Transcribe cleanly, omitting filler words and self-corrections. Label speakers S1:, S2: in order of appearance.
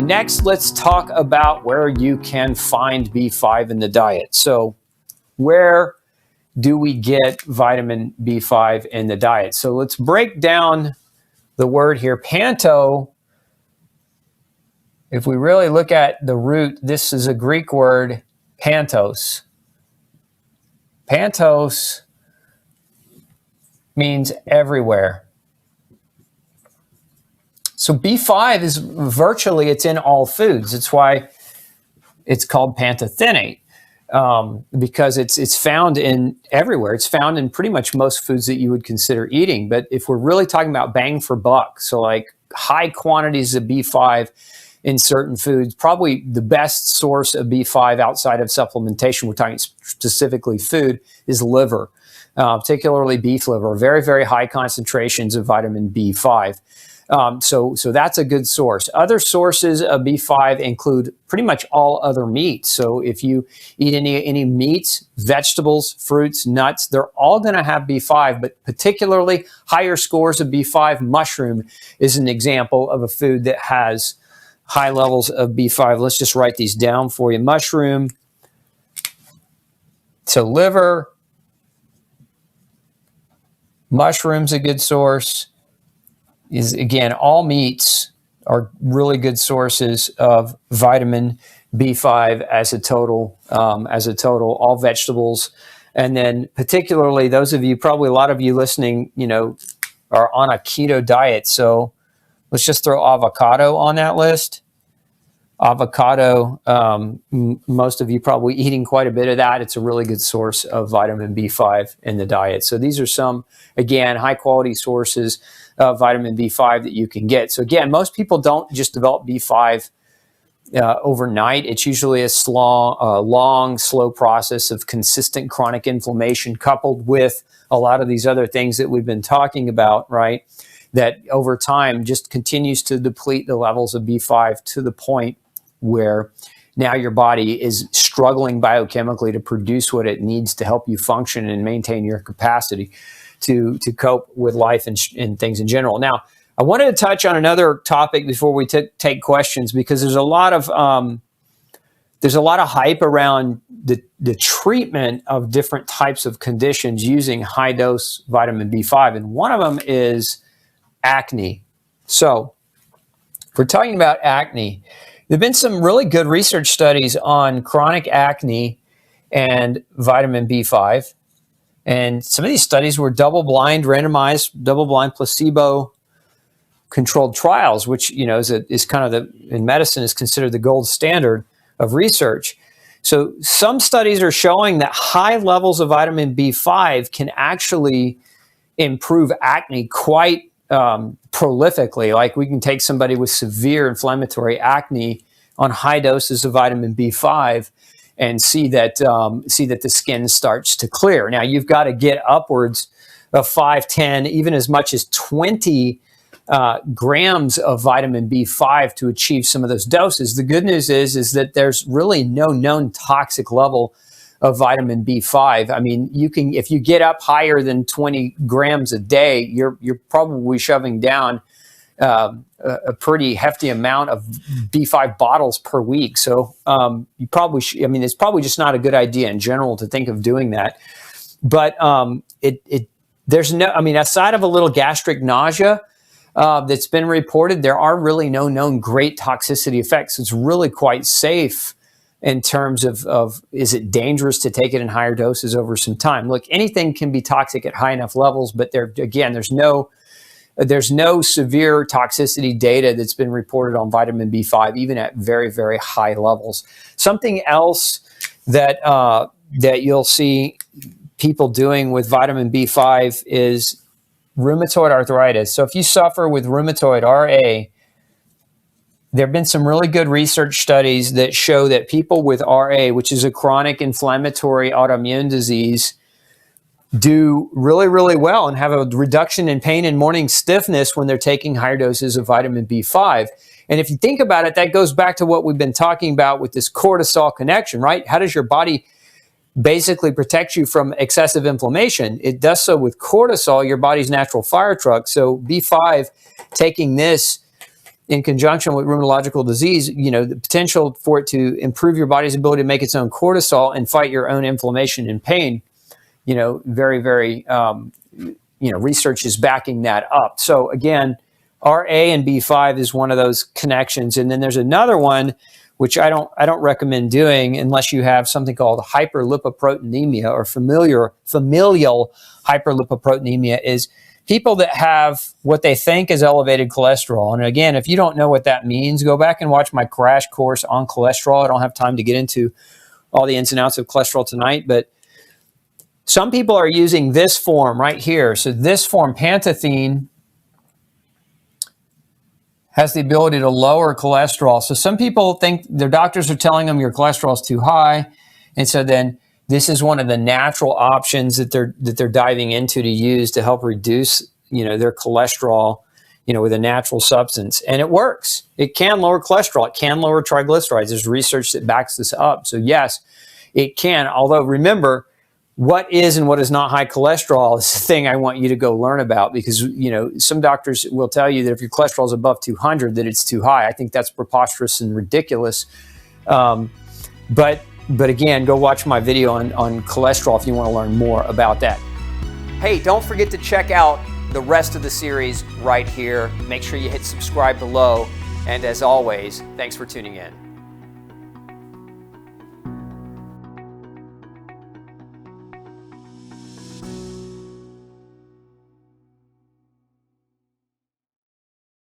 S1: Next, let's talk about where you can find B5 in the diet. So where do we get vitamin B5 in the diet? So let's break down the word here. Panto, if we really look at the root, this is a Greek word, pantos. Pantos means everywhere. So B5 is virtually, it's in all foods. It's why it's called pantothenate, because it's found in everywhere. It's found in pretty much most foods that you would consider eating. But if we're really talking about bang for buck, so like high quantities of B5 in certain foods, probably the best source of B5 outside of supplementation, we're talking specifically food, is liver, particularly beef liver, very, very high concentrations of vitamin B5. So that's a good source. Other sources of B5 include pretty much all other meats. So if you eat any meats, vegetables, fruits, nuts, they're all going to have B5, but particularly higher scores of B5. Mushroom is an example of a food that has high levels of B5. Let's just write these down for you. Mushroom, so liver, mushroom's a good source. Is again, all meats are really good sources of vitamin B5 as a total, all vegetables. And then particularly those of you, probably a lot of you listening, are on a keto diet. So let's just throw avocado on that list. Avocado, most of you probably eating quite a bit of that. It's a really good source of vitamin B5 in the diet. So these are some, again, high quality sources of vitamin B5 that you can get. So again, most people don't just develop B5 overnight. It's usually a long, slow process of consistent chronic inflammation coupled with a lot of these other things that we've been talking about, right? That over time just continues to deplete the levels of B5 to the point where now your body is struggling biochemically to produce what it needs to help you function and maintain your capacity to cope with life and things in general. Now, I wanted to touch on another topic before we take questions, because there's a lot of hype around the treatment of different types of conditions using high dose vitamin B5, and one of them is acne. So, if we're talking about acne, there have been some really good research studies on chronic acne and vitamin B5. And some of these studies were double-blind, randomized, double-blind, placebo-controlled trials, which is kind of in medicine is considered the gold standard of research. So some studies are showing that high levels of vitamin B5 can actually improve acne quite prolifically. Like we can take somebody with severe inflammatory acne on high doses of vitamin B5 and see that the skin starts to clear. Now you've got to get upwards of 5, 10, even as much as 20 grams of vitamin B5 to achieve some of those doses. The good news is that there's really no known toxic level of vitamin B5. I mean, if you get up higher than 20 grams a day, you're probably shoving down a pretty hefty amount of B5 bottles per week. So you probably it's probably just not a good idea in general to think of doing that. But there's no, aside of a little gastric nausea that's been reported, there are really no known great toxicity effects. It's really quite safe in terms of is it dangerous to take it in higher doses over some time? Look, anything can be toxic at high enough levels, but there's no severe toxicity data that's been reported on vitamin B5, even at very, very high levels. Something else that you'll see people doing with vitamin B5 is rheumatoid arthritis. So if you suffer with rheumatoid, RA, there have been some really good research studies that show that people with RA, which is a chronic inflammatory autoimmune disease, do really, really well and have a reduction in pain and morning stiffness when they're taking higher doses of vitamin B5. And if you think about it, that goes back to what we've been talking about with this cortisol connection, right? How does your body basically protect you from excessive inflammation? It does so with cortisol, your body's natural fire truck. So B5, taking this in conjunction with rheumatological disease, the potential for it to improve your body's ability to make its own cortisol and fight your own inflammation and pain, very, very, research is backing that up. So again, RA and B5 is one of those connections. And then there's another one, which I don't recommend doing unless you have something called hyperlipoproteinemia or familial hyperlipoproteinemia, is people that have what they think is elevated cholesterol. And again, if you don't know what that means, go back and watch my crash course on cholesterol. I don't have time to get into all the ins and outs of cholesterol tonight, but some people are using this form right here. So this form, pantethine, has the ability to lower cholesterol. So some people think their doctors are telling them your cholesterol is too high. And so then this is one of the natural options that they're diving into to use to help reduce, their cholesterol, with a natural substance. And it works. It can lower cholesterol. It can lower triglycerides. There's research that backs this up. So yes, it can. Although remember, what is and what is not high cholesterol is the thing I want you to go learn about, because, some doctors will tell you that if your cholesterol is above 200, that it's too high. I think that's preposterous and ridiculous. But again, go watch my video on cholesterol if you want to learn more about that. Hey, don't forget to check out the rest of the series right here. Make sure you hit subscribe below. And as always, thanks for tuning in.